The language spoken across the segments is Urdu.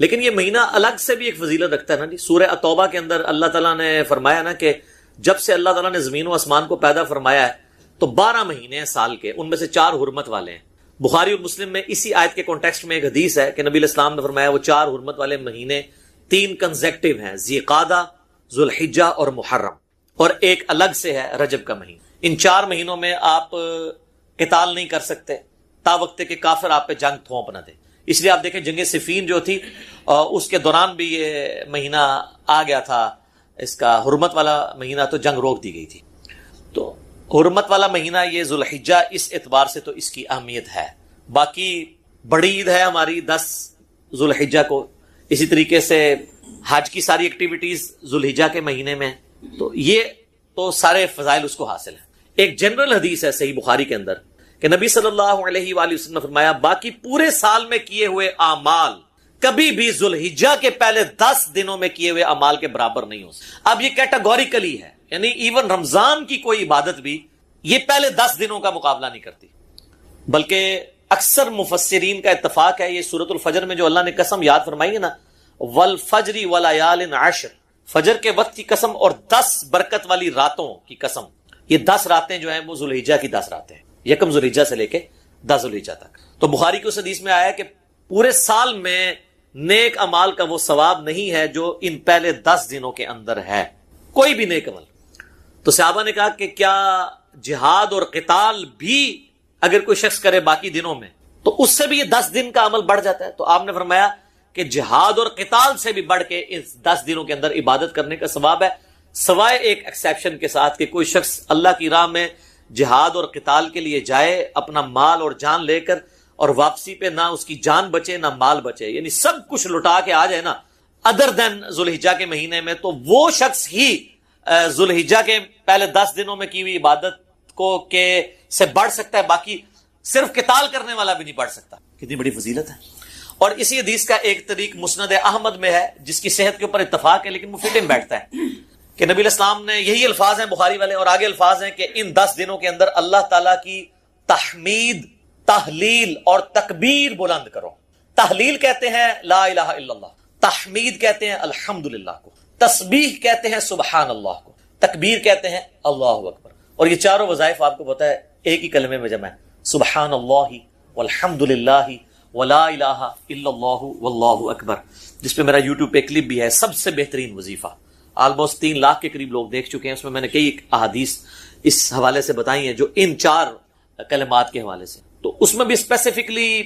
لیکن یہ مہینہ الگ سے بھی ایک فضیلت رکھتا ہے نا جی. سورہ التوبہ کے اندر اللہ تعالیٰ نے فرمایا نا کہ جب سے اللہ تعالیٰ نے زمین و آسمان کو پیدا فرمایا ہے تو 12 مہینے ہیں سال کے، ان میں سے 4 حرمت والے ہیں. بخاری اور مسلم میں اسی آیت کے کانٹیکسٹ میں ایک حدیث ہے کہ نبی علیہ السلام نے فرمایا وہ 4 حرمت والے مہینے 3 کنزیکٹیو ہیں، ذی قعدہ، ذوالحجہ اور محرم، اور ایک الگ سے ہے رجب کا مہینہ. ان 4 مہینوں میں آپ قتال نہیں کر سکتے تا وقت کہ کافر آپ پہ جنگ تھوپ نہ دے. اس لیے آپ دیکھیں جنگ صفین جو تھی اس کے دوران بھی یہ مہینہ آ گیا تھا، اس کا حرمت والا مہینہ، تو جنگ روک دی گئی تھی. تو حرمت والا مہینہ یہ ذوالحجہ، اس اعتبار سے تو اس کی اہمیت ہے. باقی بڑی عید ہے ہماری 10 ذوالحجہ کو، اسی طریقے سے حج کی ساری ایکٹیویٹیز ذوالحجہ کے مہینے میں، تو یہ تو سارے فضائل اس کو حاصل ہیں. ایک جنرل حدیث ہے صحیح بخاری کے اندر کہ نبی صلی اللہ علیہ وآلہ وسلم نے فرمایا باقی پورے سال میں کیے ہوئے اعمال کبھی بھی ذوالحجہ کے پہلے 10 دنوں میں کیے ہوئے اعمال کے برابر نہیں ہو سکتے. اب یہ کیٹاگوریکلی ہے، یعنی ایون رمضان کی کوئی عبادت بھی یہ پہلے 10 دنوں کا مقابلہ نہیں کرتی. بلکہ اکثر مفسرین کا اتفاق ہے، یہ سورۃ الفجر میں جو اللہ نے قسم یاد فرمائی ہے نا، والفجر ولیال عشر، فجر کے وقت کی قسم اور 10 برکت والی راتوں کی قسم. یہ 10 راتیں جو ہیں وہ ذوالحجہ کی 10 راتیں ہیں، یکم ذوالحجہ سے لے کے 10 ذوالحجہ تک. تو بخاری کی اس حدیث میں آیا کہ پورے سال میں نیک عمال کا وہ ثواب نہیں ہے جو ان پہلے 10 دنوں کے اندر ہے، کوئی بھی نیک عمل. تو صحابہ نے کہا کہ کیا جہاد اور قتال بھی اگر کوئی شخص کرے باقی دنوں میں تو اس سے بھی یہ 10 دن کا عمل بڑھ جاتا ہے؟ تو آپ نے فرمایا کہ جہاد اور قتال سے بھی بڑھ کے اس 10 دنوں کے اندر عبادت کرنے کا ثواب ہے، سوائے ایک ایکسیپشن کے ساتھ کہ کوئی شخص اللہ کی راہ میں جہاد اور قتال کے لیے جائے اپنا مال اور جان لے کر، اور واپسی پہ نہ اس کی جان بچے نہ مال بچے، یعنی سب کچھ لٹا کے آ جائے نا ادر دین ذوالحجہ کے مہینے میں، تو وہ شخص ہی ذوالحجہ کے پہلے 10 دنوں میں کی ہوئی عبادت کو کے سے بڑھ سکتا ہے، باقی صرف قتال کرنے والا بھی نہیں بڑھ سکتا. کتنی بڑی فضیلت ہے. اور اسی حدیث کا ایک طریق مسند احمد میں ہے جس کی صحت کے اوپر اتفاق ہے لیکن وہ فٹنگ بیٹھتا ہے کہ نبی الاسلام نے، یہی الفاظ ہیں بخاری والے اور آگے الفاظ ہیں کہ ان 10 دنوں کے اندر اللہ تعالیٰ کی تحمید، تحلیل اور تکبیر بلند کرو. تحلیل کہتے ہیں لا الہ الا اللہ، تحمید کہتے ہیں الحمدللہ کو، تسبیح کہتے ہیں سبحان اللہ کو، تکبیر کہتے ہیں اللہ اکبر. اور یہ چاروں وظائف آپ کو پتہ ہے ایک ہی کلمے میں جمع ہے، سبحان اللہ والحمدللہ ولا الہ الا اللہ واللہ اکبر، جس پہ میرا یوٹیوب پہ کلپ بھی ہے. سب سے بہترین وظیفہ، آلموسٹ 3 لاکھ کے قریب لوگ دیکھ چکے ہیں. اس میں نے کئی احادیث اس حوالے سے بتائی ہیں جو ان 4 کلمات کے حوالے سے. تو اس میں بھی اسپیسیفکلی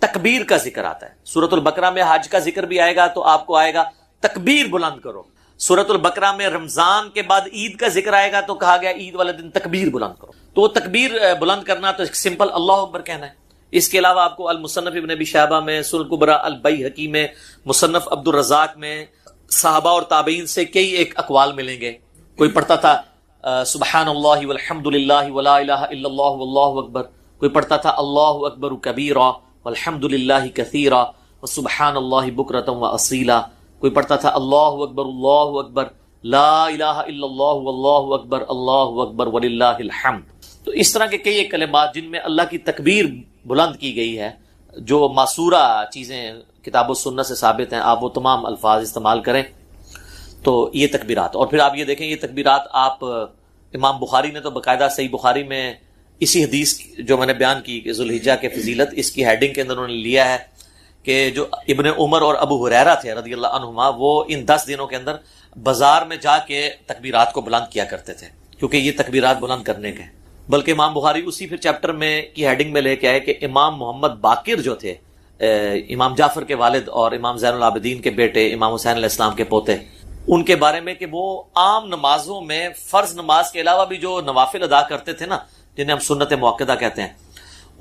تکبیر کا ذکر آتا ہے. سورۃ البقرہ میں حج کا ذکر بھی آئے گا تو آپ کو آئے گا تکبیر بلند کرو. سورۃ البقرہ میں رمضان کے بعد عید کا ذکر آئے گا تو کہا گیا عید والے دن تکبیر بلند کرو. تو وہ تکبیر بلند کرنا تو سمپل اللہ اکبر کہنا ہے. اس کے علاوہ آپ کو المصنف ابن ابی شیبہ میں، سنن الکبریٰ البیہقی میں، مصنف عبد الرزاق میں صحابہ اور تابعین سے کئی ایک اقوال ملیں گے. کوئی پڑھتا تھا سبحان اللہ والحمد للہ ولا الہ الا اللہ واللہ اکبر، کوئی پڑھتا تھا اللہ اکبر کبیرا والحمد للہ کثیرا وسبحان اللہ بکرۃ واصیلا، کوئی پڑھتا تھا اللہ اکبر لا الہ الا اللہ واللہ اکبر وللہ الحمد. تو اس طرح کے کئی ایک کلمات جن میں اللہ کی تکبیر بلند کی گئی ہے، جو معصورہ چیزیں کتاب و سنت سے ثابت ہیں، آپ وہ تمام الفاظ استعمال کریں. تو یہ تکبیرات، اور پھر آپ یہ دیکھیں یہ تکبیرات آپ امام بخاری نے تو باقاعدہ صحیح بخاری میں اسی حدیث جو میں نے بیان کی کہ ذوالحجہ کے فضیلت، اس کی ہیڈنگ کے اندر انہوں نے لیا ہے کہ جو ابن عمر اور ابو ہریرہ تھے رضی اللہ عنہما، وہ ان 10 دنوں کے اندر بازار میں جا کے تکبیرات کو بلند کیا کرتے تھے، کیونکہ یہ تکبیرات بلند کرنے کے. بلکہ امام بخاری اسی پھر چیپٹر میں کی ہیڈنگ میں لے کے آئے کہ امام محمد باقر جو تھے، امام جعفر کے والد اور امام زین العابدین کے بیٹے، امام حسین علیہ السلام کے پوتے، ان کے بارے میں کہ وہ عام نمازوں میں فرض نماز کے علاوہ بھی جو نوافل ادا کرتے تھے نا، جنہیں ہم سنت موقدہ کہتے ہیں،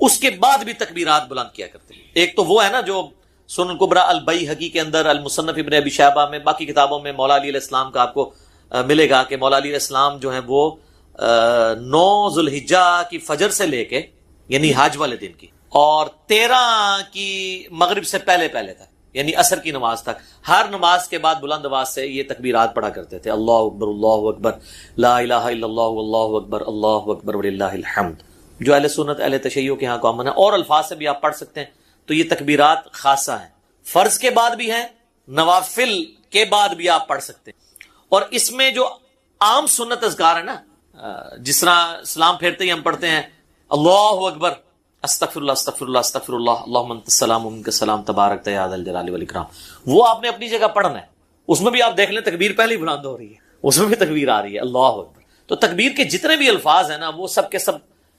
اس کے بعد بھی تکبیرات بلند کیا کرتے. ایک تو وہ ہے نا جو سنن الکبریٰ البیہقی کے اندر، المصنف ابن ابی شیبہ میں، باقی کتابوں میں مولا علی علیہ السلام کا آپ کو ملے گا کہ مولا علی علیہ السلام جو ہیں وہ 9 ذوالحجہ کی فجر سے لے کے، یعنی حج والے دن کی، اور 13 کی مغرب سے پہلے تک، یعنی عصر کی نماز تک، ہر نماز کے بعد بلند آواز سے یہ تکبیرات پڑھا کرتے تھے، اللہ اکبر لا الہ الا اللہ واللہ اکبر وللہ الحمد، جو اہل سنت اہل تشیع کے ہاں کامن ہے. اور الفاظ سے بھی آپ پڑھ سکتے ہیں. تو یہ تکبیرات خاصہ ہیں. فرض کے بعد بھی ہیں، نوافل کے بعد بھی آپ پڑھ سکتے ہیں۔ اور اس میں جو عام سنت اذکار ہے نا، جس طرح سلام پھیرتے ہی ہم پڑھتے ہیں اللہ اکبر، استغفر اللہ استغفر اللہ استغفر اللہ، اللہم انت السلام ومنک السلام تبارک یا ذا الجلال والاکرام، وہ آپ نے اپنی جگہ پڑھنا ہے۔ اس میں بھی آپ دیکھ لیں تکبیر پہلے ہی بلند ہو رہی ہے، اس میں بھی تکبیر آ رہی ہے اللہ اکبر۔ تو تکبیر کے جتنے بھی الفاظ ہیں نا وہ سب کے سب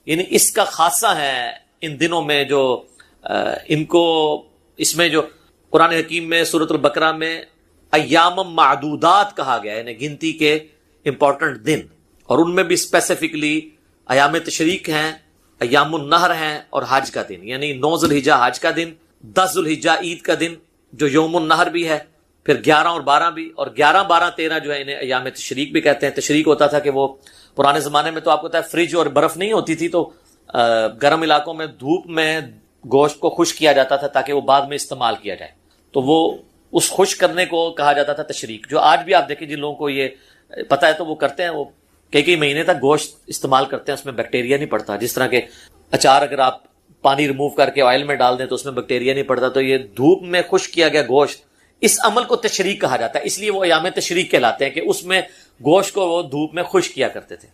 یعنی اس کا خاصہ ہے ان دنوں میں، جو ان کو اس میں جو قرآن حکیم میں سورۃ البقرہ میں ایام معدودات کہا گیا ہے، یعنی گنتی کے امپورٹنٹ دن، اور ان میں بھی اسپیسیفکلی ایام تشریق ہیں، ایام النہر ہیں، اور حج کا دن، یعنی 9 ذی الحجہ حج کا دن، 10 ذی الحجہ عید کا دن جو یوم النہر بھی ہے، پھر 11 اور 12 بھی، اور 11 12 13 جو ہے انہیں ایام تشریق بھی کہتے ہیں۔ تشریق ہوتا تھا کہ وہ پرانے زمانے میں تو آپ کو پتا ہے فریج اور برف نہیں ہوتی تھی، تو گرم علاقوں میں دھوپ میں گوشت کو خشک کیا جاتا تھا تاکہ وہ بعد میں استعمال کیا جائے، تو وہ اس خشک کرنے کو کہا جاتا تھا تشریق، جو آج بھی آپ دیکھیں جن لوگوں کو یہ پتہ ہے تو وہ کرتے ہیں، وہ کئی مہینے تک گوشت استعمال کرتے ہیں، اس میں بیکٹیریا نہیں پڑتا۔ جس طرح کہ اچار اگر آپ پانی ریموو کر کے آئل میں ڈال دیں تو اس میں بیکٹیریا نہیں پڑتا، تو یہ دھوپ میں خشک کیا گیا گوشت، اس عمل کو تشریق کہا جاتا ہے، اس لیے وہ ایام تشریق کہلاتے ہیں کہ اس میں گوشت کو وہ دھوپ میں خشک کیا کرتے تھے۔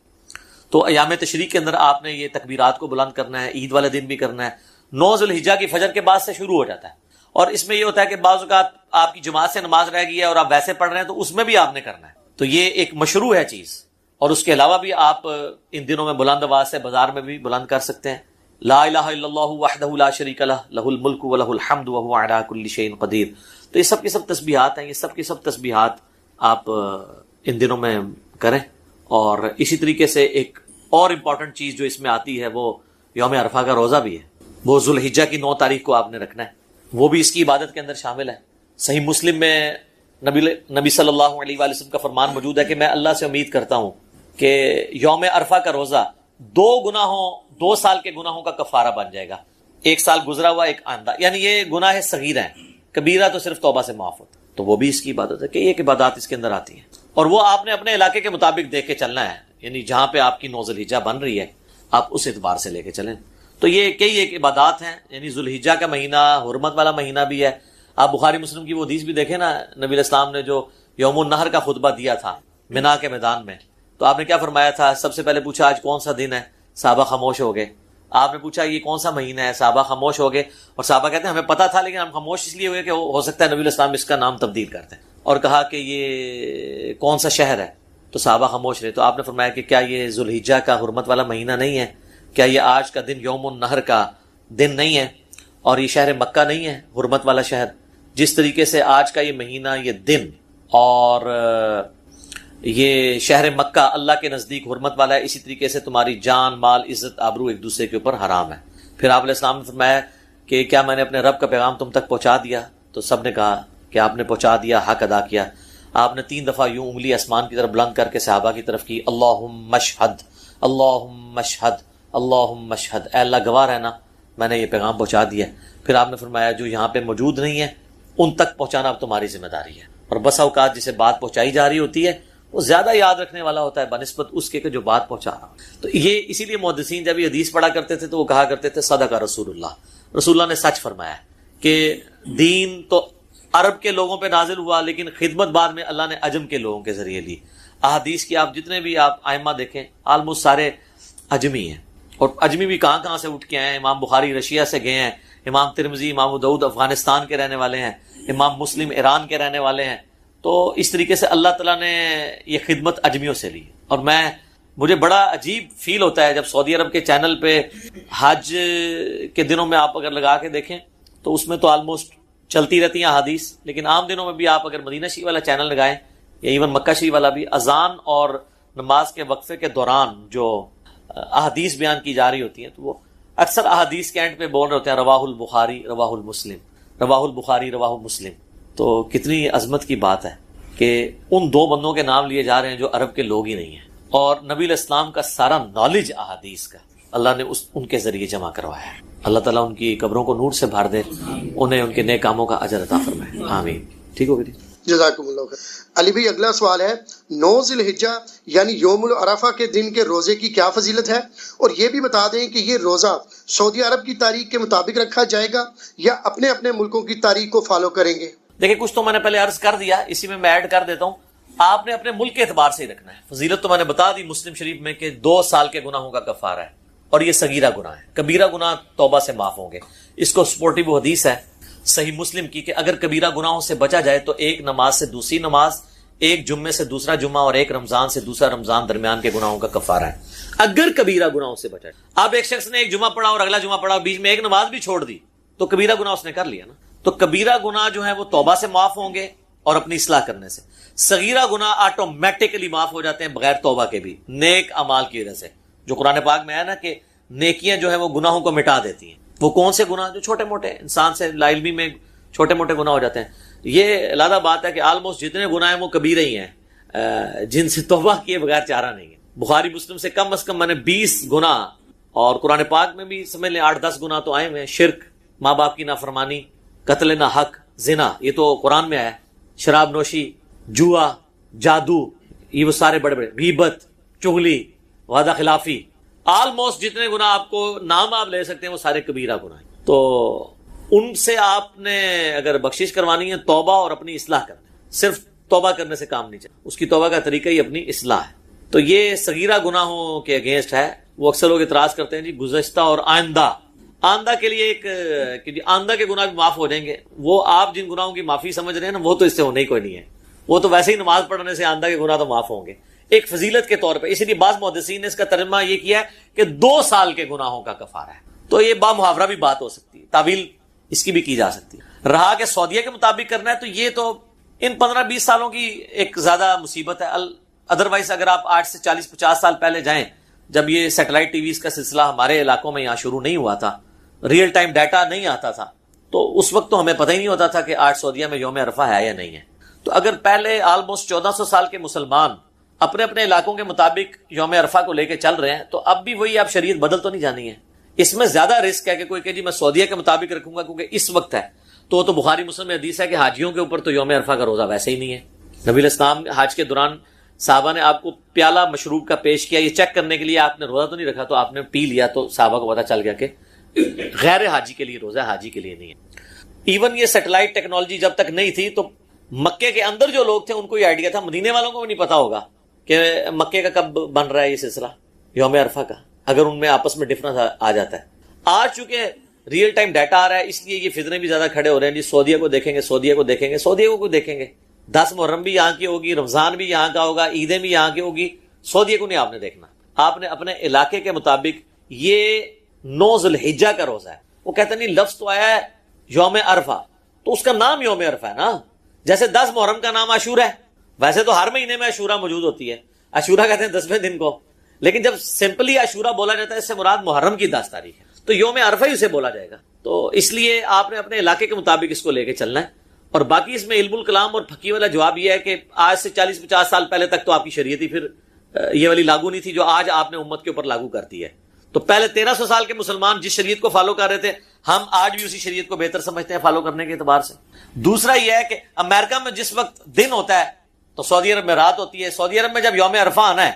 تو ایام تشریق کے اندر آپ نے یہ تکبیرات کو بلند کرنا ہے، عید والے دن بھی کرنا ہے۔ 9 ذی الحجہ کی فجر کے بعد سے شروع ہو جاتا ہے، اور اس میں یہ ہوتا ہے کہ بعض اوقات آپ کی جماعت سے نماز رہ گئی ہے اور آپ ویسے پڑھ رہے ہیں تو اس میں بھی آپ نے کرنا ہے، تو یہ ایک مشروع ہے چیز۔ اور اس کے علاوہ بھی آپ ان دنوں میں بلند آواز سے بازار میں بھی بلند کر سکتے ہیں، لا الہ الا اللہ وحدہ لا شریک لہ لہ الملک ولہ الحمد وہو علی کل شیء قدیر۔ تو یہ سب کی سب تسبیحات ہیں، یہ سب کی سب تسبیحات آپ ان دنوں میں کریں۔ اور اسی طریقے سے ایک اور امپورٹنٹ چیز جو اس میں آتی ہے وہ یوم عرفہ کا روزہ بھی ہے، وہ ذو الحجہ کی 9 تاریخ کو آپ نے رکھنا ہے، وہ بھی اس کی عبادت کے اندر شامل ہے۔ صحیح مسلم میں نبی صلی اللہ علیہ وآلہ وسلم کا فرمان موجود ہے کہ میں اللہ سے امید کرتا ہوں کہ یوم عرفہ کا روزہ 2 سال کے گناہوں کا کفارہ بن جائے گا، 1 سال گزرا ہوا ایک آئندہ، یعنی یہ گناہ صغیر ہیں، کبیرہ تو صرف توبہ سے معاف ہوتا، تو وہ بھی اس کی عبادت ہے کہ ایک عبادات اس کے اندر آتی ہیں۔ اور وہ آپ نے اپنے علاقے کے مطابق دیکھ کے چلنا ہے، یعنی جہاں پہ آپ کی 9 ذی الحجہ بن رہی ہے آپ اس اعتبار سے لے کے چلیں۔ تو یہ کئی ایک عبادات ہیں، یعنی ذو الحجہ کا مہینہ حرمت والا مہینہ بھی ہے۔ آپ بخاری مسلم کی وہ حدیث بھی دیکھیں نا، نبی علیہ السلام نے جو یوم النہر کا خطبہ دیا تھا منا کے میدان میں، تو آپ نے کیا فرمایا تھا؟ سب سے پہلے پوچھا آج کون سا دن ہے، صحابہ خاموش ہو گئے۔ آپ نے پوچھا یہ کون سا مہینہ ہے، صحابہ خاموش ہو گئے، اور صحابہ کہتے ہیں ہمیں پتا تھا لیکن ہم خاموش اس لیے ہوئے کہ ہو سکتا ہے نبی علیہ السلام اس کا نام تبدیل کر دیں، اور کہا کہ یہ کون سا شہر ہے، تو صحابہ خاموش رہے۔ تو آپ نے فرمایا کہ کیا یہ ذو الحجہ کا حرمت والا مہینہ نہیں ہے؟ کیا یہ آج کا دن یوم النہر کا دن نہیں ہے؟ اور یہ شہر مکہ نہیں ہے حرمت والا شہر؟ جس طریقے سے آج کا یہ مہینہ، یہ دن اور یہ شہر مکہ اللہ کے نزدیک حرمت والا ہے، اسی طریقے سے تمہاری جان مال عزت آبرو ایک دوسرے کے اوپر حرام ہے۔ پھر آپ علیہ السلام نے فرمایا کہ کیا میں نے اپنے رب کا پیغام تم تک پہنچا دیا؟ تو سب نے کہا کہ آپ نے پہنچا دیا، حق ادا کیا۔ آپ نے 3 دفعہ یوں انگلی آسمان کی طرف بلند کر کے صحابہ کی طرف کی، اللہم اشہد اللہم اشہد اللہم اشہد، اے اللہ گواہ رہنا میں نے یہ پیغام پہنچا دیا۔ پھر آپ نے فرمایا جو یہاں پہ موجود نہیں ہے ان تک پہنچانا اب تمہاری ذمہ داری ہے۔ اور بس اوقات جسے بات پہنچائی جا رہی ہوتی ہے وہ زیادہ یاد رکھنے والا ہوتا ہے بنسبت اس کے کہ جو بات پہنچا رہا ہوں۔ تو یہ اسی لیے محدثین جب یہ حدیث پڑھا کرتے تھے تو وہ کہا کرتے تھے صدق رسول اللہ نے سچ فرمایا کہ دین تو عرب کے لوگوں پہ نازل ہوا لیکن خدمت بعد میں اللہ نے عجم کے لوگوں کے ذریعے لی۔ احادیث کی آپ جتنے بھی آپ ائمہ دیکھیں آلموسٹ سارے اجمی ہیں، اور اجمی بھی کہاں سے اٹھ کے آئے ہیں۔ امام بخاری رشیا سے گئے ہیں، امام ترمذی امام ابو داؤد افغانستان کے رہنے والے ہیں، امام مسلم ایران کے رہنے والے ہیں۔ تو اس طریقے سے اللہ تعالیٰ نے یہ خدمت اجمیوں سے لی۔ اور مجھے بڑا عجیب فیل ہوتا ہے جب سعودی عرب کے چینل پہ حج کے دنوں میں آپ اگر لگا کے دیکھیں تو اس میں تو آلموسٹ چلتی رہتی ہیں احادیث، لیکن عام دنوں میں بھی آپ اگر مدینہ شریف والا چینل لگائیں یا ایون مکہ شریف والا بھی، اذان اور نماز کے وقفے کے دوران جو احادیث بیان کی جا رہی ہوتی ہیں تو وہ اکثر احادیث کے اینڈ پہ بول رہے ہوتے ہیں رواہ البخاری رواہ المسلم، رواہ البخاری رواہ مسلم۔ تو کتنی عظمت کی بات ہے کہ ان 2 بندوں کے نام لیے جا رہے ہیں جو عرب کے لوگ ہی نہیں ہیں، اور نبی علیہ السلام کا سارا نالج احادیث کا اللہ نے ان کے ذریعے جمع کروایا ہے۔ اللہ تعالیٰ ان کی قبروں کو نور سے بھر دے، انہیں ان کے نیک کاموں کا اجر عطا فرمائے، آمین۔ ٹھیک ہو گئی؟ جزاکم اللہ خیر۔ علی بھائی اگلا سوال ہے، 9 ذی الحجہ یعنی یوم العرفہ کے دن کے روزے کی کیا فضیلت ہے، اور یہ بھی بتا دیں کہ یہ روزہ سعودی عرب کی تاریخ کے مطابق رکھا جائے گا یا اپنے اپنے ملکوں کی تاریخ کو فالو کریں گے؟ دیکھیں کچھ تو میں نے پہلے عرض کر دیا، اسی میں ایڈ کر دیتا ہوں، آپ نے اپنے ملک کے اعتبار سے ہی رکھنا ہے۔ فضیلت تو میں نے بتا دی مسلم شریف میں کہ 2 سال کے گناہوں کا کفارہ ہے، اور یہ صغیرہ گناہ ہے، کبیرہ گناہ توبہ سے معاف ہوں گے۔ اس کو سپورٹیو حدیث ہے صحیح مسلم کی کہ اگر کبیرہ گناہوں سے بچا جائے تو ایک نماز سے دوسری نماز، ایک جمعے سے دوسرا جمعہ، اور ایک رمضان سے دوسرا رمضان درمیان کے گناہوں کا کفارہ ہے، اگر کبیرہ گناہوں سے بچا جائے۔ اب ایک شخص نے ایک جمعہ پڑھا اور اگلا جمعہ پڑھا، بیچ میں ایک نماز بھی چھوڑ دی، تو کبیرہ گناہ اس نے کر لیا نا۔ تو کبیرہ گناہ جو ہے وہ توبہ سے معاف ہوں گے اور اپنی اصلاح کرنے سے۔ صغیرہ گناہ آٹومیٹکلی معاف ہو جاتے ہیں بغیر توبہ کے بھی، نیک اعمال کی وجہ سے، جو قرآن پاک میں ہے نا کہ نیکیاں جو ہیں وہ گناہوں کو مٹا دیتی ہیں۔ وہ کون سے گناہ؟ جو چھوٹے موٹے انسان سے لا علمی میں چھوٹے موٹے گناہ ہو جاتے ہیں۔ یہ علیحدہ بات ہے کہ آلموسٹ جتنے گناہ ہیں وہ کبیرہ ہی ہیں، جن سے توبہ کیے بغیر چارہ نہیں ہے۔ بخاری مسلم سے کم از کم میں نے 20 گناہ، اور قرآن پاک میں بھی سمجھ لیں 8-10 گناہ تو آئے ہوئے ہیں۔ شرک، ماں باپ کی نافرمانی، قتل نہ حق، زنا، یہ تو قرآن میں آیا ہے، شراب نوشی، جوا، جادو، یہ وہ سارے بڑے بڑے، غیبت، چغلی، وعدہ خلافی، آلموسٹ جتنے گناہ آپ کو نام آپ لے سکتے ہیں وہ سارے کبیرہ گناہ ہیں۔ تو ان سے آپ نے اگر بخشش کروانی ہے توبہ اور اپنی اصلاح کرنا ہے، صرف توبہ کرنے سے کام نہیں چلتا، اس کی توبہ کا طریقہ ہی اپنی اصلاح ہے۔ تو یہ صغیرہ گناہوں کے اگینسٹ ہے۔ وہ اکثر لوگ اعتراض کرتے ہیں جی گزشتہ اور آئندہ کے لیے ایک کہ جی آئندہ کے گناہ بھی معاف ہو جائیں گے، وہ آپ جن گناہوں کی معافی سمجھ رہے ہیں نا وہ تو اس سے ہونے ہی کوئی نہیں ہے، وہ تو ویسے ہی نماز پڑھنے سے آئندہ کے گناہ تو معاف ہوں گے، ایک فضیلت کے طور پہ۔ اسی لیے بعض محدثین نے اس کا ترجمہ یہ کیا ہے کہ 2 سال کے گناہوں کا کفارہ ہے۔ تو یہ با محاورہ بھی بات ہو سکتی ہے، تعویل اس کی بھی کی جا سکتی ہے۔ رہا کہ سعودیہ کے مطابق کرنا ہے تو یہ تو ان 15-20 سالوں کی ایک زیادہ مصیبت ہے۔ ادروائز اگر آپ 8 سے 40-50 سال پہلے جائیں، جب یہ سیٹلائٹ ٹی ویز کا سلسلہ ہمارے علاقوں میں یہاں شروع نہیں ہوا تھا، ریئل ٹائم ڈیٹا نہیں آتا تھا، تو اس وقت تو ہمیں پتہ ہی نہیں ہوتا تھا کہ آج سعودیہ میں یوم عرفہ ہے یا نہیں ہے۔ تو اگر پہلے آلموسٹ 1400 سال کے مسلمان اپنے اپنے علاقوں کے مطابق یوم عرفہ کو لے کے چل رہے ہیں، تو اب بھی وہی آپ شریعت بدل تو نہیں جانی ہے۔ اس میں زیادہ رسک ہے کہ کوئی کہ جی میں سعودیہ کے مطابق رکھوں گا کیونکہ اس وقت ہے، تو بخاری مسلم میں حدیث ہے کہ حاجیوں کے اوپر تو یوم عرفہ کا روزہ ویسے ہی نہیں ہے۔ نبی الاسلام حج کے دوران صحابہ نے آپ کو پیالہ مشروب کا پیش کیا، یہ چیک کرنے کے لیے آپ نے روزہ تو نہیں رکھا، تو آپ نے پی لیا، تو صحابہ کو پتہ چل گیا کہ غیر حاجی کے لیے روزہ ہے، حاجی کے لیے نہیں ہے۔ ایون یہ سیٹلائٹ ٹیکنالوجی جب تک نہیں تھی تو مکے کے اندر جو لوگ تھے ان کو یہ آئیڈیا تھا، مدینے والوں کو بھی نہیں پتا ہوگا کہ مکے کا کب بن رہا ہے یہ سلسلہ یوم عرفہ کا، اگر ان میں آپس میں ڈفرنس آ جاتا ہے۔ آج چونکہ ریئل ٹائم ڈیٹا آ رہا ہے، اس لیے یہ فتنے بھی زیادہ کھڑے ہو رہے ہیں جی سعودیہ کو دیکھیں گے، سعودیہ کو دیکھیں گے، سعودیہ کو کوئی دیکھیں گے، 10 محرم بھی یہاں کی ہوگی، رمضان بھی یہاں کا ہوگا، عیدیں بھی یہاں کی ہوگی، سعودیہ کو نہیں آپ نے دیکھنا۔ آپ نے اپنے علاقے کے مطابق، یہ 9 ذی الحجہ کا روزہ ہے، وہ کہتے نہیں لفظ تو آیا ہے یوم عرفہ، تو اس کا نام یوم عرفہ ہے نا، جیسے 10 محرم کا نام عاشورہ ہے، ویسے تو ہر مہینے میں عاشورہ موجود ہوتی ہے، عاشورہ کہتے ہیں 10ویں دن کو، لیکن جب سمپلی عاشورہ بولا جاتا ہے اس سے مراد محرم کی 10 تاریخ ہے، تو یوم عرفہ ہی اسے بولا جائے گا۔ تو اس لیے آپ نے اپنے علاقے کے مطابق اس کو لے کے چلنا ہے۔ اور باقی اس میں علم الکلام اور فقہ والا جواب یہ ہے کہ آج سے 40-50 سال پہلے تک تو آپ کی شریعت ہی پھر یہ والی لاگو نہیں تھی جو آج آپ نے امت کے اوپر لاگو کر دی ہے۔ تو پہلے 1300 سال کے مسلمان جس شریعت کو فالو کر رہے تھے، ہم آج بھی اسی شریعت کو بہتر سمجھتے ہیں فالو کرنے کے اعتبار سے۔ دوسرا یہ ہے کہ امریکہ میں جس وقت دن ہوتا ہے تو سعودی عرب میں رات ہوتی ہے، سعودی عرب میں جب یوم عرفہ آنا ہے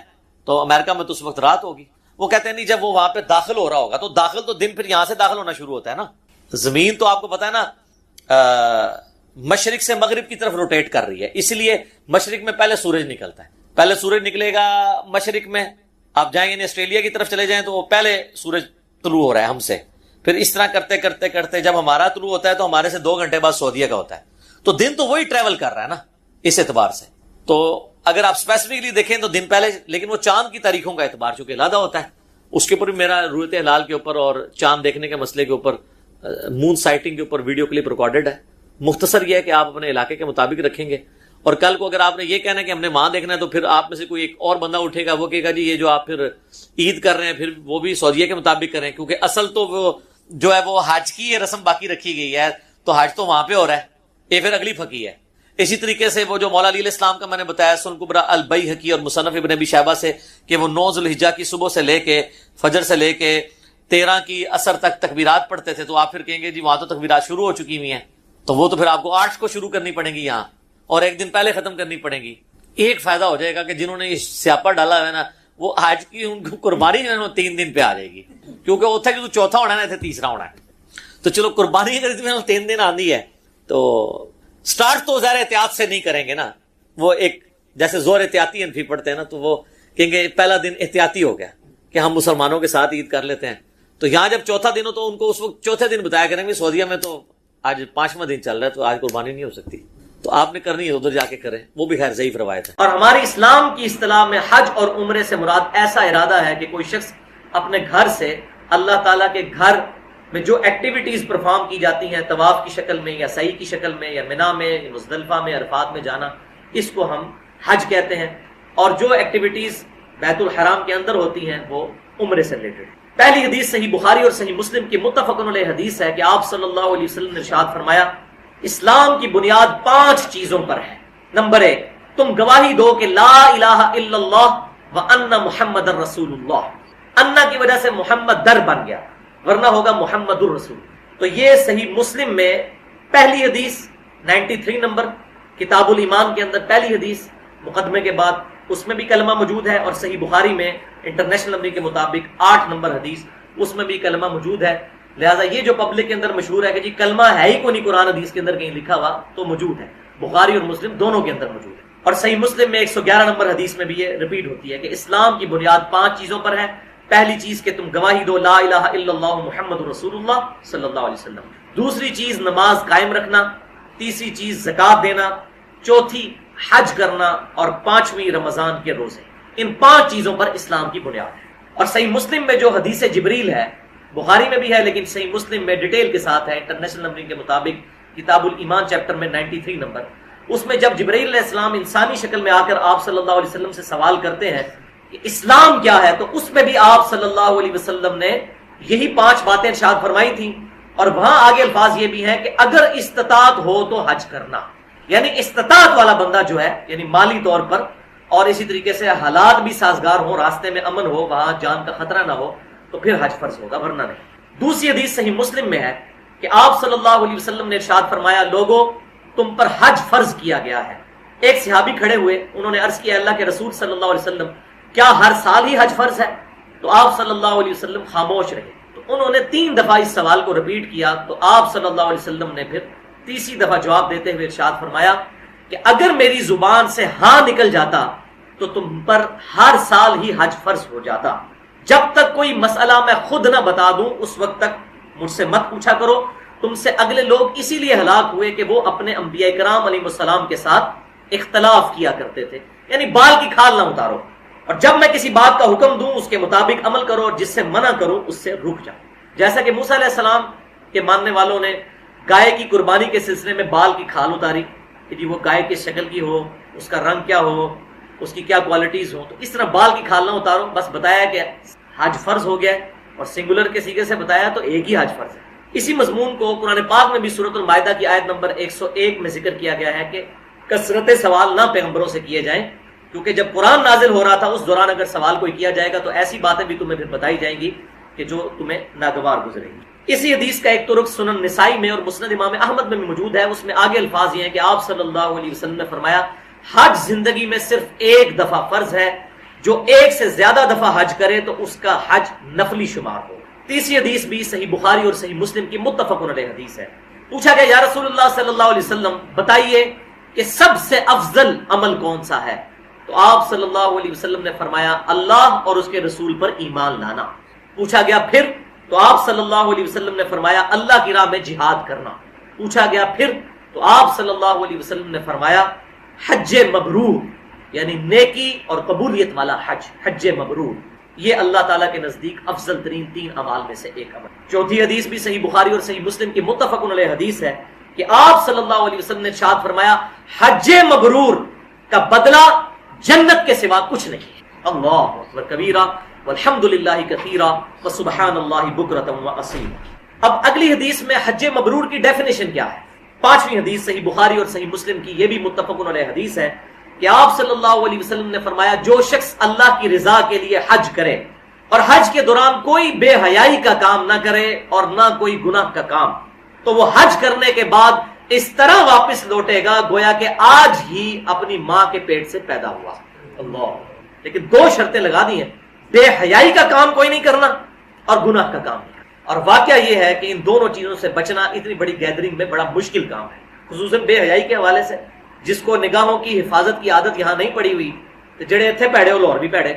تو امریکہ میں تو اس وقت رات ہوگی۔ وہ کہتے ہیں نہیں جب وہ وہاں پہ داخل ہو رہا ہوگا، تو داخل تو دن پھر یہاں سے داخل ہونا شروع ہوتا ہے نا۔ زمین تو آپ کو پتا ہے نا مشرق سے مغرب کی طرف روٹیٹ کر رہی ہے، اس لیے مشرق میں پہلے سورج نکلتا ہے، پہلے سورج نکلے گا مشرق میں، آپ جائیں گے آسٹریلیا کی طرف چلے جائیں تو وہ پہلے سورج طلوع ہو رہا ہے ہم سے، پھر اس طرح کرتے کرتے کرتے جب ہمارا طلوع ہوتا ہے تو ہمارے سے 2 گھنٹے بعد سعودیہ کا ہوتا ہے، تو دن تو وہی ٹریول کر رہا ہے نا اس اعتبار سے۔ تو اگر آپ اسپیسیفکلی دیکھیں تو دن پہلے، لیکن وہ چاند کی تاریخوں کا اعتبار چونکہ علیحدہ ہوتا ہے، اس کے اوپر بھی میرا رویت ہلال کے اوپر اور چاند دیکھنے کے مسئلے کے اوپر، مون سائٹنگ کے اوپر ویڈیو کلپ ریکارڈڈ ہے۔ مختصر یہ ہے کہ آپ اپنے علاقے کے مطابق رکھیں گے، اور کل کو اگر آپ نے یہ کہنا ہے کہ ہم نے وہاں دیکھنا ہے تو پھر آپ میں سے کوئی ایک اور بندہ اٹھے گا، وہ کہے گا جی یہ جو آپ پھر عید کر رہے ہیں پھر وہ بھی سعودیہ کے مطابق کریں، کیونکہ اصل تو وہ جو ہے وہ حج کی یہ رسم باقی رکھی گئی ہے، تو حج تو وہاں پہ ہو رہا ہے، یہ پھر اگلی فقہ ہے۔ اسی طریقے سے وہ جو مولا علی علیہ السلام کا میں نے بتایا سنن کبریٰ البیہقی اور مصنف ابن ابی شیبہ سے کہ وہ 9 ذی الحجہ کی صبح سے لے کے فجر سے لے کے 13 کی عصر تک تکبیرات پڑھتے تھے، تو آپ پھر کہیں گے جی وہاں تو تکبیرات شروع ہو چکی ہوئی ہیں، تو وہ تو پھر آپ کو 8 کو شروع کرنی پڑیں گی یہاں، اور ایک دن پہلے ختم کرنی پڑیں گی. ایک فائدہ ہو جائے گا کہ جنہوں نے یہ سیاپا ڈالا ہے نا وہ آج کی ان کو قربانی جو ہے نا 3 دن پہ آ جائے گی, کیونکہ اتنے کہ تو چوتھا ہونا ہے نا اتنے تیسرا ہونا ہے. تو چلو قربانی اگر 3 دن آندی ہے تو سٹارٹ تو ظاہر احتیاط سے نہیں کریں گے نا. وہ ایک جیسے زور احتیاطی انفی پڑھتے ہیں نا تو وہ کہیں گے پہلا دن احتیاطی ہو گیا کہ ہم مسلمانوں کے ساتھ عید کر لیتے ہیں. تو یہاں جب چوتھا دن ہو تو ان کو اس وقت چوتھے دن بتایا کریں گے سعودیہ میں تو آج 5واں دن چل رہا ہے تو آج قربانی نہیں ہو سکتی, تو آپ نے کرنی ہے ادھر جا کے کریں. وہ بھی خیر ضعیف روایت ہے. اور ہماری اسلام کی اصطلاح میں حج اور عمرے سے مراد ایسا ارادہ ہے کہ کوئی شخص اپنے گھر سے اللہ تعالیٰ کے گھر میں جو ایکٹیویٹیز پرفارم کی جاتی ہیں طواف کی شکل میں یا سعی کی شکل میں یا منا میں مزدلفہ میں عرفات میں جانا, اس کو ہم حج کہتے ہیں. اور جو ایکٹیویٹیز بیت الحرام کے اندر ہوتی ہیں وہ عمرے سے ریلیٹڈ. پہلی حدیث صحیح بخاری اور صحیح مسلم کی متفق علیہ حدیث ہے کہ آپ صلی اللہ علیہ وسلم نے ارشاد فرمایا اسلام کی بنیاد 5 چیزوں پر ہے. نمبر 1, تم گواہی دو کہ لا الہ الا اللہ وان محمد رسول اللہ. انا کی وجہ سے محمد در بن گیا ورنہ ہوگا محمد الرسول. تو یہ صحیح مسلم میں پہلی حدیث 93 نمبر, کتاب الایمان کے اندر پہلی حدیث مقدمے کے بعد اس میں بھی کلمہ موجود ہے, اور صحیح بخاری میں انٹرنیشنل نمبر کے مطابق 8 نمبر حدیث اس میں بھی کلمہ موجود ہے. لہٰذا یہ جو پبلک کے اندر مشہور ہے کہ جی کلمہ ہے ہی کو نہیں قرآن حدیث کے اندر کہیں لکھا ہوا, تو موجود ہے بخاری اور مسلم دونوں کے اندر موجود ہے. اور صحیح مسلم میں 111 نمبر حدیث میں بھی یہ ریپیٹ ہوتی ہے کہ اسلام کی بنیاد 5 چیزوں پر ہے. پہلی چیز کہ تم گواہی دو لا الہ الا اللہ محمد رسول اللہ صلی اللہ علیہ وسلم. دوسری چیز نماز قائم رکھنا. تیسری چیز زکوٰۃ دینا. چوتھی حج کرنا. اور 5ویں رمضان کے روزے. ان 5 چیزوں پر اسلام کی بنیاد ہے. اور صحیح مسلم میں جو حدیث جبریل ہے, بخاری میں بھی ہے لیکن صحیح مسلم میں ڈیٹیل کے ساتھ ہے انٹرنیشنل نمبر کے مطابق کتاب الایمان چیپٹر میں 93 نمبر, اس میں جب جبریل علیہ السلام انسانی شکل میں آ کر آپ صلی اللہ علیہ وسلم سے سوال کرتے ہیں کہ اسلام کیا ہے, تو اس میں بھی آپ صلی اللہ علیہ وسلم نے یہی 5 باتیں ارشاد فرمائی تھیں. اور وہاں آگے الفاظ یہ بھی ہیں کہ اگر استطاعت ہو تو حج کرنا, یعنی استطاعت والا بندہ جو ہے یعنی مالی طور پر اور اسی طریقے سے حالات بھی سازگار ہوں, راستے میں امن ہو, وہاں جان کا خطرہ نہ ہو, تو پھر حج فرض ہوگا ورنہ نہیں. دوسری حدیث صحیح مسلم میں ہے کہ آپ صلی اللہ علیہ وسلم نے ارشاد فرمایا لوگوں تم پر حج فرض کیا گیا ہے. ایک صحابی کھڑے ہوئے, انہوں نے عرض کیا اللہ کے رسول صلی اللہ علیہ وسلم کیا ہر سال ہی حج فرض ہے؟ تو آپ صلی اللہ علیہ وسلم خاموش رہے. تو انہوں نے 3 دفعہ اس سوال کو ریپیٹ کیا, تو آپ صلی اللہ علیہ وسلم نے پھر تیسری دفعہ جواب دیتے ہوئے ارشاد فرمایا کہ اگر میری زبان سے ہاں نکل جاتا تو تم پر ہر سال ہی حج فرض ہو جاتا. جب تک کوئی مسئلہ میں خود نہ بتا دوں اس وقت تک مجھ سے مت پوچھا کرو. تم سے اگلے لوگ اسی لیے ہلاک ہوئے کہ وہ اپنے انبیاء کرام علیہ السلام کے ساتھ اختلاف کیا کرتے تھے, یعنی بال کی کھال نہ اتارو, اور جب میں کسی بات کا حکم دوں اس کے مطابق عمل کرو, اور جس سے منع کرو اس سے رک جاؤ. جیسا کہ موسیٰ علیہ السلام کے ماننے والوں نے گائے کی قربانی کے سلسلے میں بال کی کھال اتاری کہ جی وہ گائے کس شکل کی ہو, اس کا رنگ کیا ہو, اس کی کیا کوالٹیز ہو, تو اس طرح بال کی کھال نہ اتارو. بس بتایا کہ حج فرض ہو گیا ہے, اور سنگولر کے سیغے سے بتایا تو ایک ہی حج فرض ہے. اسی مضمون کو قرآن پاک میں بھی سورۃ المائدہ کی آیت نمبر 101 میں ذکر کیا گیا ہے کہ کثرت سوال نہ پیغمبروں سے کیے جائیں, کیونکہ جب قرآن نازل ہو رہا تھا اس دوران اگر سوال کوئی کیا جائے گا تو ایسی باتیں بھی تمہیں پھر بتائی جائیں گی کہ جو تمہیں ناگوار گزرے گی. اسی حدیث کا ایک طرق سنن نسائی میں اور مسند امام احمد میں بھی موجود ہے. اس میں آگے الفاظ یہ ہیں کہ آپ صلی اللہ علیہ وسلم نے فرمایا حج زندگی میں صرف ایک دفعہ فرض ہے, جو ایک سے زیادہ دفعہ حج کرے تو اس کا حج نفلی شمار ہو. تیسری حدیث بھی صحیح بخاری اور صحیح مسلم کی متفق علیہ حدیث ہے. پوچھا گیا یا رسول اللہ صلی اللہ علیہ وسلم بتائیے کہ سب سے افضل عمل کون سا ہے؟ تو آپ صلی اللہ علیہ وسلم نے فرمایا اللہ اور اس کے رسول پر ایمان لانا. پوچھا گیا پھر؟ تو آپ صلی اللہ علیہ وسلم نے فرمایا اللہ کی راہ میں جہاد کرنا. پوچھا گیا پھر؟ تو آپ صلی اللہ علیہ وسلم نے فرمایا حج مبرور, یعنی نیکی اور قبولیت والا حج, حج مبرور. یہ اللہ تعالیٰ کے نزدیک افضل ترین 3 اعمال میں سے ایک عمل. چوتھی حدیث بھی صحیح بخاری اور صحیح مسلم کی متفق علیہ حدیث ہے کہ آپ صلی اللہ علیہ وسلم نے ارشاد فرمایا حج مبرور کا بدلہ جنت کے سوا کچھ نہیں. اللہ اکبر کبیرہ والحمد للہ کثیرا وسبحان اللہ بکرۃ واصیلا. اب اگلی حدیث میں حج مبرور کی ڈیفینیشن کیا ہے؟ 5ویں حدیث صحیح بخاری اور صحیح مسلم کی, یہ بھی متفق علیہ حدیث ہے کہ آپ صلی اللہ علیہ وسلم نے فرمایا جو شخص اللہ کی رضا کے لیے حج کرے اور حج کے دوران کوئی بے حیائی کا کام نہ کرے اور نہ کوئی گناہ کا کام, تو وہ حج کرنے کے بعد اس طرح واپس لوٹے گا گویا کہ آج ہی اپنی ماں کے پیٹ سے پیدا ہوا. اللہ. لیکن 2 شرطیں لگا دی ہیں، بے حیائی کا کام کوئی نہیں کرنا اور گناہ کا کام نہیں. اور واقعہ یہ ہے کہ ان دونوں چیزوں سے بچنا اتنی بڑی گیدرنگ میں بڑا مشکل کام ہے، خصوصاً بے حیائی کے حوالے سے. جس کو نگاہوں کی حفاظت کی عادت یہاں نہیں پڑی ہوئی تو جڑے اتنے پیڑے وہ لاہور بھی پیڑے،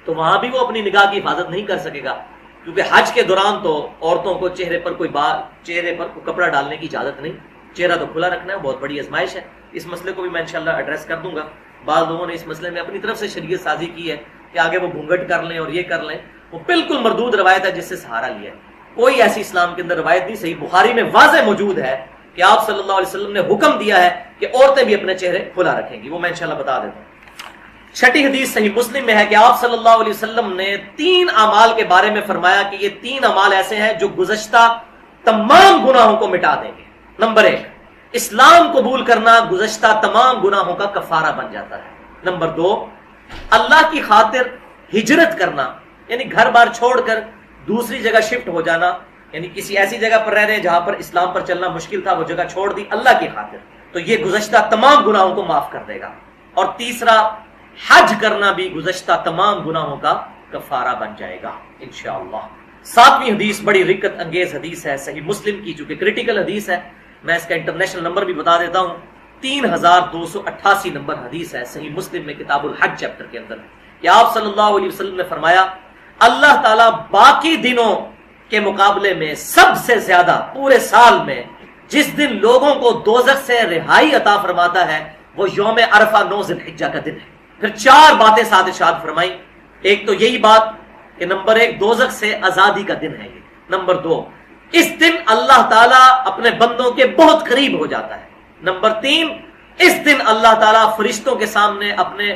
تو وہاں بھی وہ اپنی نگاہ کی حفاظت نہیں کر سکے گا، کیونکہ حج کے دوران تو عورتوں کو چہرے پر کوئی کپڑا ڈالنے کی اجازت نہیں، چہرہ تو کھلا رکھنا ہے. بہت بڑی آزمائش ہے. اس مسئلے کو بھی میں انشاءاللہ ایڈریس کر دوں گا. بعض لوگوں نے اس مسئلے میں اپنی طرف سے شریعت سازی کی ہے کہ آگے وہ گھونگھٹ کر لیں اور یہ کر لیں. وہ بالکل مردود روایت ہے جس سے سہارا لیا ہے. کوئی ایسی اسلام کے اندر روایت نہیں. صحیح بخاری میں واضح موجود ہے کہ آپ صلی اللہ علیہ وسلم نے حکم دیا ہے کہ عورتیں بھی اپنے چہرے کھلا رکھیں گی. وہ میں انشاءاللہ بتا دیتا ہوں. 6 حدیث صحیح مسلم میں ہے کہ آپ صلی اللہ علیہ وسلم نے 3 اعمال کے بارے میں فرمایا کہ یہ 3 اعمال ایسے ہیں جو گزشتہ تمام گناہوں کو مٹا دیں گے. نمبر 1، اسلام قبول کرنا گزشتہ تمام گناہوں کا کفارہ بن جاتا ہے. نمبر 2، اللہ کی خاطر ہجرت کرنا، یعنی گھر بار چھوڑ کر دوسری جگہ شفٹ ہو جانا، یعنی کسی ایسی جگہ پر رہ رہے ہیں جہاں پر اسلام پر چلنا مشکل تھا، وہ جگہ چھوڑ دی اللہ کی خاطر، تو یہ گزشتہ تمام گناہوں کو معاف کر دے گا. اور تیسرا، حج کرنا بھی گزشتہ تمام گناہوں کا کفارہ بن جائے گا انشاءاللہ. 7ویں حدیث بڑی رکت انگیز حدیث ہے صحیح مسلم کی، چونکہ کریٹیکل حدیث ہے. میں اس کا انٹرنیشنل نمبر بھی بتا دیتا ہوں. 3288 نمبر حدیث ہے صحیح مسلم میں کتاب الحج چیپٹر کے اندر کہ آپ صلی اللہ علیہ وسلم نے فرمایا اللہ تعالیٰ باقی دنوں کے مقابلے میں سب سے زیادہ پورے سال میں جس دن لوگوں کو دوزخ سے رہائی عطا فرماتا ہے وہ یوم عرفہ 9 ذی الحجہ کا دن ہے. پھر 4 باتیں ساتھ ارشاد فرمائی. ایک تو یہی بات کہ نمبر 1 دوزخ سے آزادی کا دن ہے یہ. نمبر 2 اس دن اللہ تعالیٰ اپنے بندوں کے بہت قریب ہو جاتا ہے. نمبر 3 اس دن اللہ تعالیٰ فرشتوں کے سامنے اپنے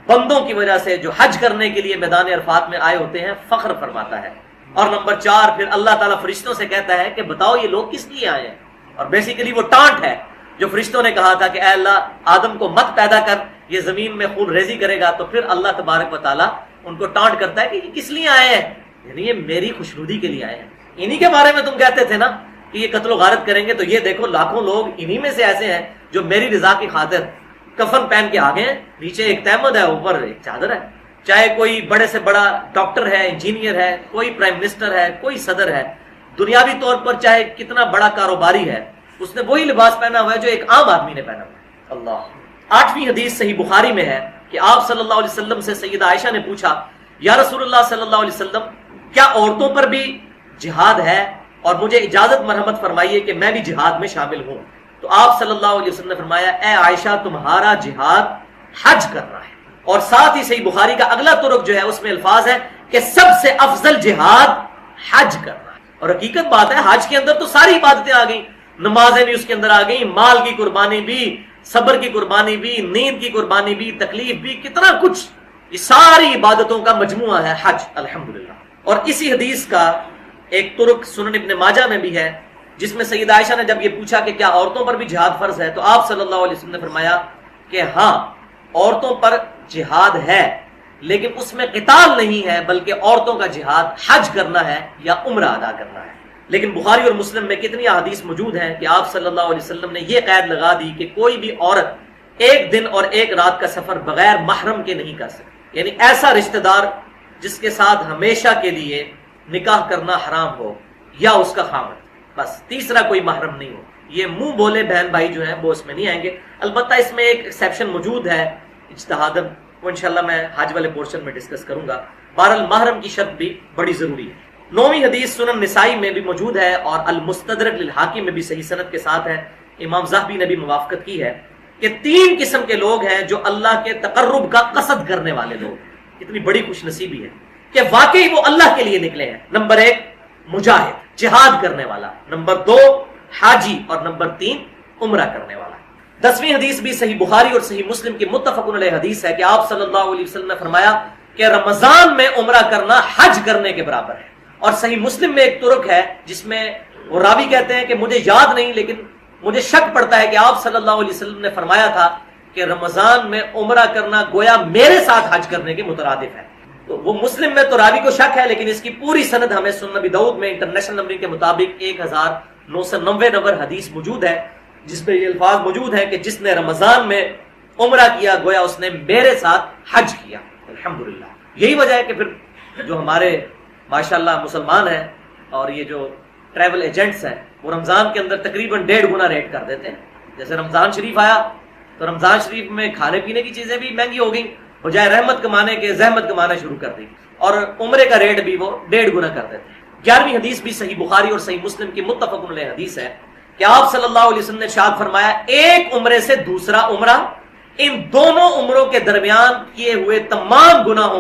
بندوں کی وجہ سے جو حج کرنے کے لیے میدان عرفات میں آئے ہوتے ہیں فخر فرماتا ہے. اور نمبر 4 پھر اللہ تعالیٰ فرشتوں سے کہتا ہے کہ بتاؤ یہ لوگ کس لیے آئے ہیں. اور بیسیکلی وہ ٹانٹ ہے جو فرشتوں نے کہا تھا کہ اے اللہ آدم کو مت پیدا کر، یہ زمین میں خون ریزی کرے گا. تو پھر اللہ تبارک و تعالیٰ ان کو ٹانٹ کرتا ہے کہ یہ کس لیے آئے ہیں، یعنی یہ میری خوشنودی کے لیے آئے ہیں. انہی کے بارے میں تم کہتے تھے نا کہ یہ قتل و غارت کریں گے، تو یہ دیکھو لاکھوں لوگ انہی میں سے ایسے ہیں جو میری رضا کی خاطر کفن پہن کے آگے ہیں، نیچے ایک تہمد ہے اوپر ایک چادر ہے. چاہے کوئی بڑے سے بڑا ڈاکٹر ہے، انجینئر ہے، کوئی پرائم منسٹر ہے، کوئی صدر ہے، دنیاوی طور پر چاہے کتنا بڑا کاروباری ہے، اس نے وہی لباس پہنا ہوا ہے جو ایک عام آدمی نے پہنا ہوا ہے. اللہ. 8ویں حدیث صحیح بخاری میں ہے کہ آپ صلی اللہ علیہ وسلم سے سیدہ عائشہ نے پوچھا یا رسول اللہ صلی اللہ علیہ وسلم کیا عورتوں پر بھی جہاد ہے اور مجھے اجازت مرحمت فرمائیے کہ میں بھی جہاد میں شامل ہوں. تو آپ صلی اللہ علیہ وسلم نے فرمایا اے عائشہ تمہارا جہاد حج کرنا ہے. اور ساتھ ہی صحیح بخاری کا اگلا طرق جو ہے اس میں الفاظ ہے کہ سب سے افضل جہاد حج کرنا ہے. اور حقیقت بات ہے حج کے اندر تو ساری عبادتیں آ گئیں، نمازیں بھی اس کے اندر آ گئیں، مال کی قربانی بھی، صبر کی قربانی بھی، نیند کی قربانی بھی، تکلیف بھی، کتنا کچھ، یہ ساری عبادتوں کا مجموعہ ہے حج الحمدللہ. اور اسی حدیث کا ایک طرق سنن ابن ماجہ میں بھی ہے جس میں سیدہ عائشہ نے جب یہ پوچھا کہ کیا عورتوں پر بھی جہاد فرض ہے تو آپ صلی اللہ علیہ وسلم نے فرمایا کہ ہاں عورتوں پر جہاد ہے لیکن اس میں قتال نہیں ہے، بلکہ عورتوں کا جہاد حج کرنا ہے یا عمرہ ادا کرنا ہے. لیکن بخاری اور مسلم میں کتنی احادیث موجود ہیں کہ آپ صلی اللہ علیہ وسلم نے یہ قید لگا دی کہ کوئی بھی عورت 1 دن اور 1 رات کا سفر بغیر محرم کے نہیں کر سکتی، یعنی ایسا رشتہ دار جس کے ساتھ ہمیشہ کے لیے نکاح کرنا حرام ہو یا اس کا خامد، بس تیسرا کوئی محرم نہیں ہو. یہ منہ بولے بہن بھائی جو ہیں وہ اس میں نہیں آئیں گے. البتہ اس میں ایک ایکسیپشن موجود ہے اجتہاداً، وہ انشاءاللہ میں حج والے پورشن میں ڈسکس کروں گا. بہرحال محرم کی شرط بھی بڑی ضروری ہے. 9ویں حدیث سنن نسائی میں بھی موجود ہے اور المستدرک للحاکم میں بھی صحیح سند کے ساتھ ہے. امام ذہبی نے بھی موافقت کی ہے کہ 3 قسم کے لوگ ہیں جو اللہ کے تقرب کا قصد کرنے والے لوگ. اتنی بڑی خوش نصیبی ہے کہ واقعی وہ اللہ کے لیے نکلے ہیں. نمبر 1 مجاہد جہاد کرنے والا، نمبر 2 حاجی اور نمبر 3 عمرہ کرنے والا. 10ویں حدیث بھی صحیح بخاری اور صحیح مسلم کی متفق علیہ حدیث ہے کہ آپ صلی اللہ علیہ وسلم نے فرمایا کہ رمضان میں عمرہ کرنا حج کرنے کے برابر ہے. اور صحیح مسلم میں ایک طرق ہے جس میں وہ راوی کہتے ہیں کہ مجھے یاد نہیں لیکن مجھے شک پڑتا ہے کہ آپ صلی اللہ علیہ وسلم نے فرمایا تھا کہ رمضان میں عمرہ کرنا گویا میرے ساتھ حج کرنے کے مترادف ہے. تو وہ مسلم میں تو راوی کو شک ہے لیکن اس کی پوری سند ہمیں سنن نبی داؤد میں انٹرنیشنل نمبر کے مطابق 1990 نمبر حدیث موجود ہے جس میں یہ الفاظ موجود ہیں کہ جس نے رمضان میں عمرہ کیا گویا اس نے میرے ساتھ حج کیا. الحمدللہ. یہی وجہ ہے کہ پھر جو ہمارے ماشاءاللہ مسلمان ہیں اور یہ جو ٹریول ایجنٹس ہیں وہ رمضان کے اندر تقریباً 1.5 گنا ریٹ کر دیتے ہیں. جیسے رمضان شریف آیا تو رمضان شریف میں کھانے پینے کی چیزیں بھی مہنگی ہو گئیں, بجائے رحمت کمانے کے زحمت کمانا شروع کر دی, اور عمرے کا ریٹ بھی وہ 1.5 گنا کر دیتے ہیں. 11ویں حدیث بھی صحیح بخاری اور صحیح مسلم کی متفق علیہ حدیث ہے کہ آپ صلی اللہ علیہ وسلم نے ارشاد فرمایا ایک عمرے سے دوسرا عمرہ ان دونوں عمروں کے درمیان کیے ہوئے تمام گناہوں